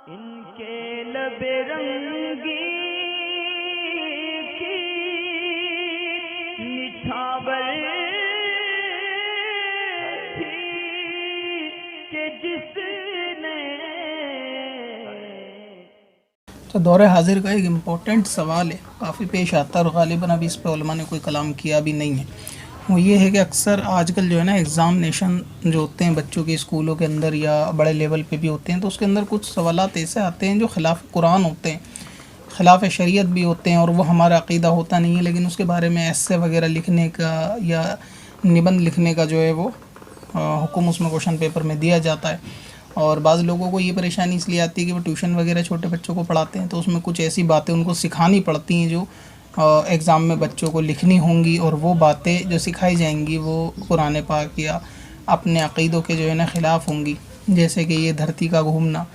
इनके लबे रंगी की निछावर थी कि जिसने। तो दौरे हाजिर का एक इम्पोर्टेंट सवाल है, काफ़ी पेश आता है और ग़ालिबन अभी इस पर उलमा ने कोई कलाम किया भी नहीं है। वो ये है कि अक्सर आजकल जो है ना एग्ज़ामिनेशन जो होते हैं बच्चों के स्कूलों के अंदर या बड़े लेवल पे भी होते हैं, तो उसके अंदर कुछ सवालात ऐसे आते हैं जो ख़िलाफ़ कुरान होते हैं, ख़िलाफ़ शरीयत भी होते हैं और वो हमारा अक़ीदा होता नहीं है, लेकिन उसके बारे में एस्से वगैरह लिखने का या निबंध लिखने का जो है वो हुक्म उसमें क्वेश्चन पेपर में दिया जाता है। और बाज़ लोगों को ये परेशानी इसलिए आती है कि वो ट्यूशन वगैरह छोटे बच्चों को पढ़ाते हैं, तो उसमें कुछ ऐसी बातें उनको सिखानी पड़ती हैं जो एग्ज़ाम में बच्चों को लिखनी होंगी, और वो बातें जो सिखाई जाएंगी वो कुरान पाक या अपने अक़ीदों के जो है ना ख़िलाफ़ होंगी। जैसे कि ये धरती का घूमना,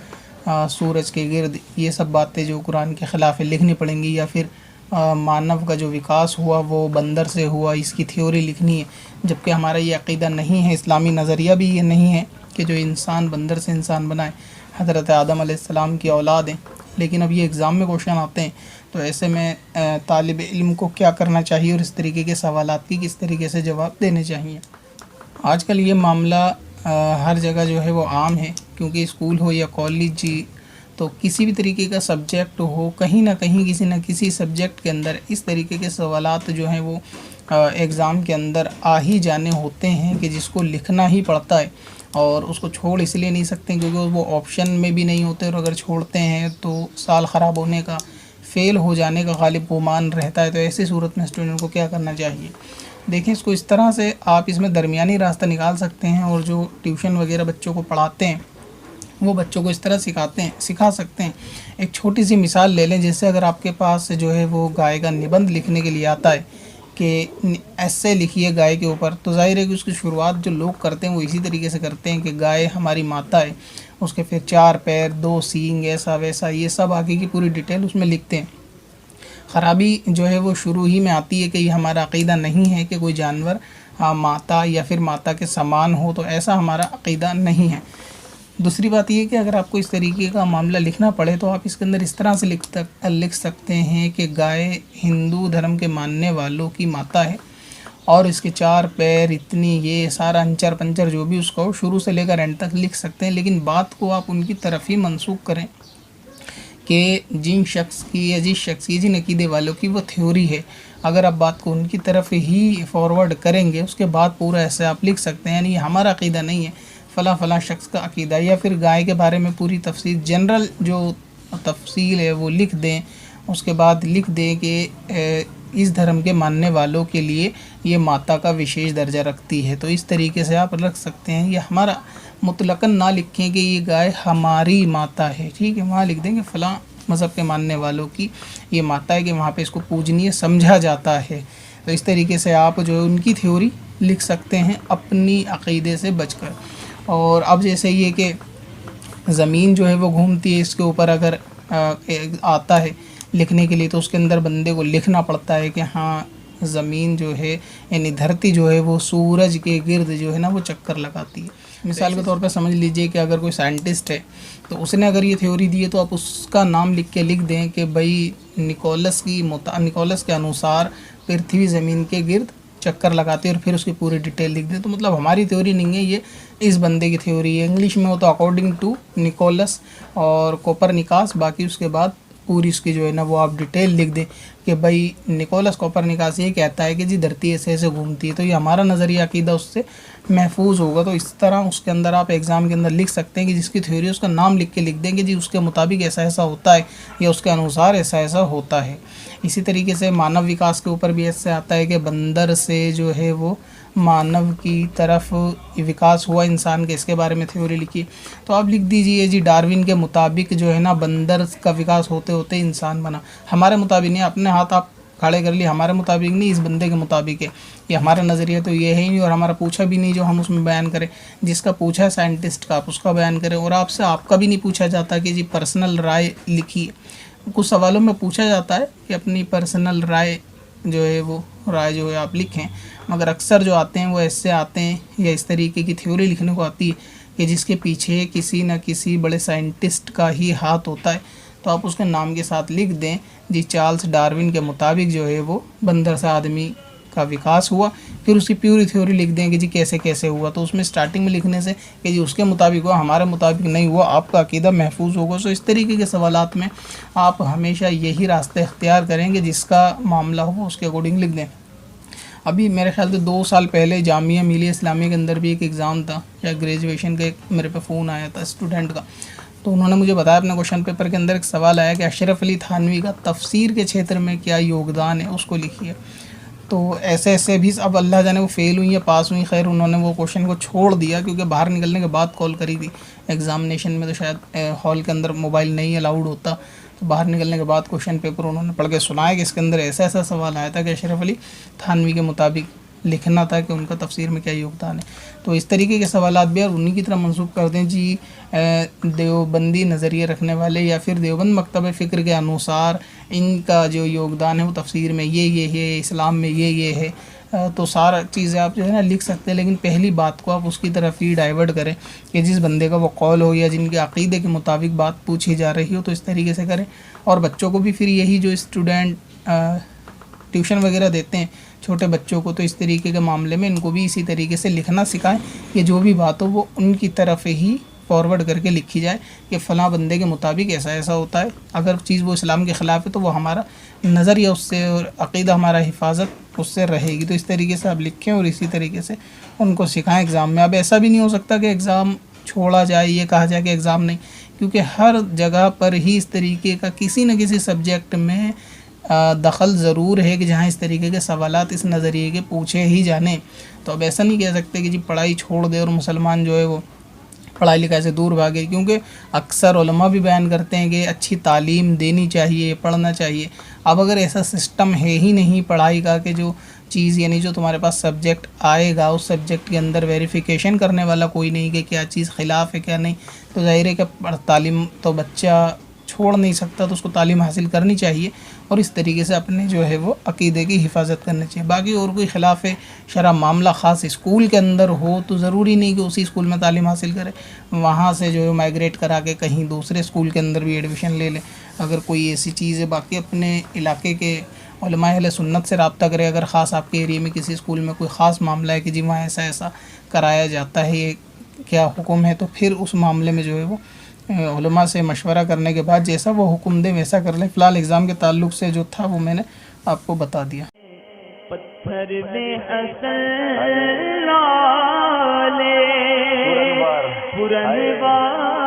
सूरज के गिर्द, ये सब बातें जो कुरान के ख़िलाफ़ लिखनी पड़ेंगी। या फिर मानव का जो विकास हुआ वो बंदर से हुआ, इसकी थ्योरी लिखनी है, जबकि हमारा ये अक़ीदा नहीं है, इस्लामी नज़रिया भी ये नहीं है कि जो इंसान बंदर से इंसान बनाए। हज़रत आदम अलैहिस्सलाम की औलाद हैं, लेकिन अब ये एग्ज़ाम में क्वेश्चन आते हैं, तो ऐसे में तालिब इल्म को क्या करना चाहिए और इस तरीके के सवालात की किस तरीके से जवाब देने चाहिए। आजकल ये मामला हर जगह जो है वो आम है, क्योंकि स्कूल हो या कॉलेज तो किसी भी तरीके का सब्जेक्ट हो, कहीं ना कहीं किसी न किसी सब्जेक्ट के अंदर इस तरीके के सवालात जो हैं वो एग्ज़ाम के अंदर आ ही जाने होते हैं कि जिसको लिखना ही पड़ता है, और उसको छोड़ इसलिए नहीं सकते क्योंकि वो ऑप्शन में भी नहीं होते, और अगर छोड़ते हैं तो साल ख़राब होने का, फ़ेल हो जाने का गालिब गुमान रहता है। तो ऐसी सूरत में स्टूडेंट को क्या करना चाहिए? देखें, इसको इस तरह से आप इसमें दरमियानी रास्ता निकाल सकते हैं, और जो ट्यूशन वगैरह बच्चों को पढ़ाते हैं वो बच्चों को इस तरह सिखा सकते हैं। एक छोटी सी मिसाल ले लें, जैसे अगर आपके पास जो है वो गाय का निबंध लिखने के लिए आता है कि ऐसे लिखिए गाय के ऊपर, तो ज़ाहिर है कि उसकी शुरुआत जो लोग करते हैं वो इसी तरीके से करते हैं कि गाय हमारी माता है, उसके फिर 4 पैर 2 सींग, ऐसा वैसा, ये सब आगे की पूरी डिटेल उसमें लिखते हैं। ख़राबी जो है वो शुरू ही में आती है कि ये हमारा अक़ीदा नहीं है कि कोई जानवर माता या फिर माता के समान हो, तो ऐसा हमारा अक़ीदा नहीं है। दूसरी बात ये कि अगर आपको इस तरीके का मामला लिखना पड़े तो आप इसके अंदर इस तरह से लिख सकते हैं कि गाय हिंदू धर्म के मानने वालों की माता है, और इसके 4 पैर, इतनी, ये सारा अंचर पंचर जो भी उसका हो, शुरू से लेकर एंड तक लिख सकते हैं। लेकिन बात को आप उनकी तरफ ही मंसूख करें कि जिन शख्स की या जिस शख्स की, जिन अक़ीदे वालों की वो थ्योरी है, अगर आप बात को उनकी तरफ ही फॉरवर्ड करेंगे, उसके बाद पूरा ऐसे आप लिख सकते हैं, यानी हमारा अक़ीदा नहीं है, फ़लाँ फ़लाँ शख्स का अक़ीदा। या फिर गाय के बारे में पूरी तफसील, जनरल जो तफसील है वो लिख दें। उसके बाद लिख दें कि इस धर्म के मानने वालों के लिए ये माता का विशेष दर्जा रखती है। तो इस तरीके से आप रख सकते हैं। ये हमारा मुतलकन ना लिखें कि ये गाय हमारी माता है, ठीक है, वहाँ लिख दें कि फ़लाँ मज़हब के मानने वालों की ये माता है, कि वहाँ पे इसको पूजनीय समझा जाता है। तो इस तरीके से आप जो है उनकी थ्योरी लिख सकते हैं अपनी अक़ीदे से बचकर। और अब जैसे ये कि ज़मीन जो है वो घूमती है, इसके ऊपर अगर आता है लिखने के लिए, तो उसके अंदर बंदे को लिखना पड़ता है कि हाँ ज़मीन जो है, यानी धरती जो है वो सूरज के गिर्द जो है ना वो चक्कर लगाती है। मिसाल के तौर पे समझ लीजिए कि अगर कोई साइंटिस्ट है तो उसने अगर ये थ्योरी दी है, तो आप उसका नाम लिख दें कि भाई निकोलस के अनुसार पृथ्वी ज़मीन के गिर्द चक्कर लगाते हैं, और फिर उसकी पूरी डिटेल लिख दें। तो मतलब हमारी थ्योरी नहीं है, ये इस बंदे की थ्योरी है। इंग्लिश में हो तो अकॉर्डिंग टू निकोलस और कोपरनिकस, बाकी उसके बाद पूरी इसकी जो है ना वो आप डिटेल लिख दें कि भाई निकोलस कोपरनिकस ये कहता है कि जी धरती ऐसे ऐसे घूमती है, तो ये हमारा नज़रिया अक़ीदा उससे महफूज होगा। तो इस तरह उसके अंदर आप एग्ज़ाम के अंदर लिख सकते हैं कि जिसकी थ्योरी उसका नाम लिख दें कि जी उसके मुताबिक ऐसा ऐसा होता है, या उसके अनुसार ऐसा ऐसा होता है। इसी तरीके से मानव विकास के ऊपर भी ऐसे आता है कि बंदर से जो है वो मानव की तरफ विकास हुआ इंसान के, इसके बारे में थ्योरी लिखी। तो आप लिख दीजिए जी डार्विन के मुताबिक जो है ना बंदर का विकास होते होते इंसान बना। हमारे मुताबिक नहीं, अपने हाथ आप खड़े कर लिए, हमारे मुताबिक नहीं, इस बंदे के मुताबिक है। ये हमारा नज़रिया तो ये है ही नहीं, और हमारा पूछा भी नहीं जो हम उसमें बयान करें। जिसका पूछा है साइंटिस्ट का, आप उसका बयान करें, और आपसे आपका भी नहीं पूछा जाता कि जी पर्सनल राय लिखिए। कुछ सवालों में पूछा जाता है कि अपनी पर्सनल राय जो है वो राय जो है आप लिखें, मगर अक्सर जो आते हैं वो ऐसे आते हैं, या इस तरीके की थ्योरी लिखने को आती है कि जिसके पीछे किसी न किसी बड़े साइंटिस्ट का ही हाथ होता है, तो आप उसके नाम के साथ लिख दें जी चार्ल्स डार्विन के मुताबिक जो है वो बंदर से आदमी का विकास हुआ। फिर उसकी प्यूरी थ्योरी लिख दें कि जी कैसे कैसे हुआ। तो उसमें स्टार्टिंग में लिखने से कि जी उसके मुताबिक हुआ, हमारे मुताबिक नहीं हुआ, आपका अकीदा महफूज होगा। सो इस तरीके के सवालात में आप हमेशा यही रास्ते अख्तियार करेंगे, जिसका मामला हो उसके अकॉर्डिंग लिख दें। अभी मेरे ख्याल से 2 साल पहले जामिया मिलिया इस्लामिया के अंदर भी एक एग्ज़ाम था या ग्रेजुएशन का, एक मेरे पे फ़ोन आया था स्टूडेंट का। तो उन्होंने मुझे बताया अपने क्वेश्चन पेपर के अंदर एक सवाल आया कि अशरफ अली थानवी का तफसीर के क्षेत्र में क्या योगदान है, उसको लिखिए। तो ऐसे ऐसे भी अब अल्लाह जाने वो फ़ेल हुई या पास हुई, खैर उन्होंने वो क्वेश्चन को छोड़ दिया क्योंकि बाहर निकलने के बाद कॉल करी थी। एग्ज़ामिनेशन में तो शायद हॉल के अंदर मोबाइल नहीं अलाउड होता, तो बाहर निकलने के बाद क्वेश्चन पेपर उन्होंने पढ़ के सुनाया कि इसके अंदर ऐसा ऐसा सवाल आया था कि अशरफ अली थानवी के मुताबिक लिखना था कि उनका तफसीर में क्या योगदान है। तो इस तरीके के सवालात भी और उन्हीं की तरह मंसूब कर दें जी देवबंदी नज़रिए रखने वाले या फिर देवबंद मकतब फ़िक्र के अनुसार इनका जो योगदान है वो तफसीर में ये है, इस्लाम में ये है। तो सारा चीज़ें आप जो है ना लिख सकते हैं, लेकिन पहली बात को आप उसकी तरफ ही डाइवर्ट करें कि जिस बंदे का वो कौल हो या जिनके अक़ीदे के मुताबिक बात पूछी जा रही हो, तो इस तरीके से करें। और बच्चों को भी फिर यही जो स्टूडेंट ट्यूशन वगैरह देते हैं छोटे बच्चों को, तो इस तरीके के मामले में इनको भी इसी तरीके से लिखना सिखाएं कि जो भी बात हो वो उनकी तरफ ही फॉरवर्ड करके लिखी जाए कि फ़लाँ बंदे के मुताबिक ऐसा ऐसा होता है। अगर चीज़ वो इस्लाम के ख़िलाफ़ है तो वो हमारा नज़रिया उससे और अक़ीदा हमारा हिफाजत उससे रहेगी। तो इस तरीके से आप लिखें और इसी तरीके से उनको सिखाएं एग्ज़ाम में। अब ऐसा भी नहीं हो सकता कि एग्ज़ाम छोड़ा जाए, ये कहा जाए कि एग्ज़ाम नहीं, क्योंकि हर जगह पर ही इस तरीके का किसी न किसी सब्जेक्ट में दखल ज़रूर है कि जहाँ इस तरीके के सवालात इस नज़रिए के पूछे ही जाने। तो अब ऐसा नहीं कह सकते कि जी पढ़ाई छोड़ दे और मुसलमान जो है वो पढ़ाई लिखाई से दूर भागे, क्योंकि अक्सर उलमा भी बयान करते हैं कि अच्छी तालीम देनी चाहिए, पढ़ना चाहिए। अब अगर ऐसा सिस्टम है ही नहीं पढ़ाई का कि जो चीज़ यानी जो तुम्हारे पास सब्जेक्ट आएगा उस सब्जेक्ट के अंदर वेरिफिकेशन करने वाला कोई नहीं कि क्या चीज़ ख़िलाफ़ है क्या नहीं, तो ज़ाहिर है कि तालीम तो बच्चा छोड़ नहीं सकता, तो उसको तालीम हासिल करनी चाहिए और इस तरीके से अपने जो है वो अक़ीदे की हिफाजत करनी चाहिए। बाकी और कोई ख़िलाफ़ शरअ मामला ख़ास स्कूल के अंदर हो तो ज़रूरी नहीं कि उसी स्कूल में तालीम हासिल करे, वहाँ से जो है माइग्रेट करा के कहीं दूसरे स्कूल के अंदर भी एडमिशन ले ले अगर कोई ऐसी चीज़ है। बाकी अपने इलाके के उलमा अहले सुन्नत से रब्ता करें। अगर ख़ास आपके एरिया में किसी स्कूल में कोई ख़ास मामला है कि जी वहाँ ऐसा ऐसा कराया जाता है, ये क्या हुक्म है, तो फिर उस मामले में जो है वो उलमा से मशवरा करने के बाद जैसा वो हुक्म दे वैसा कर लें। फ़िलहाल एग्ज़ाम के ताल्लुक़ से जो था वो मैंने आपको बता दिया। पत्थर में असल लाले पुरनवार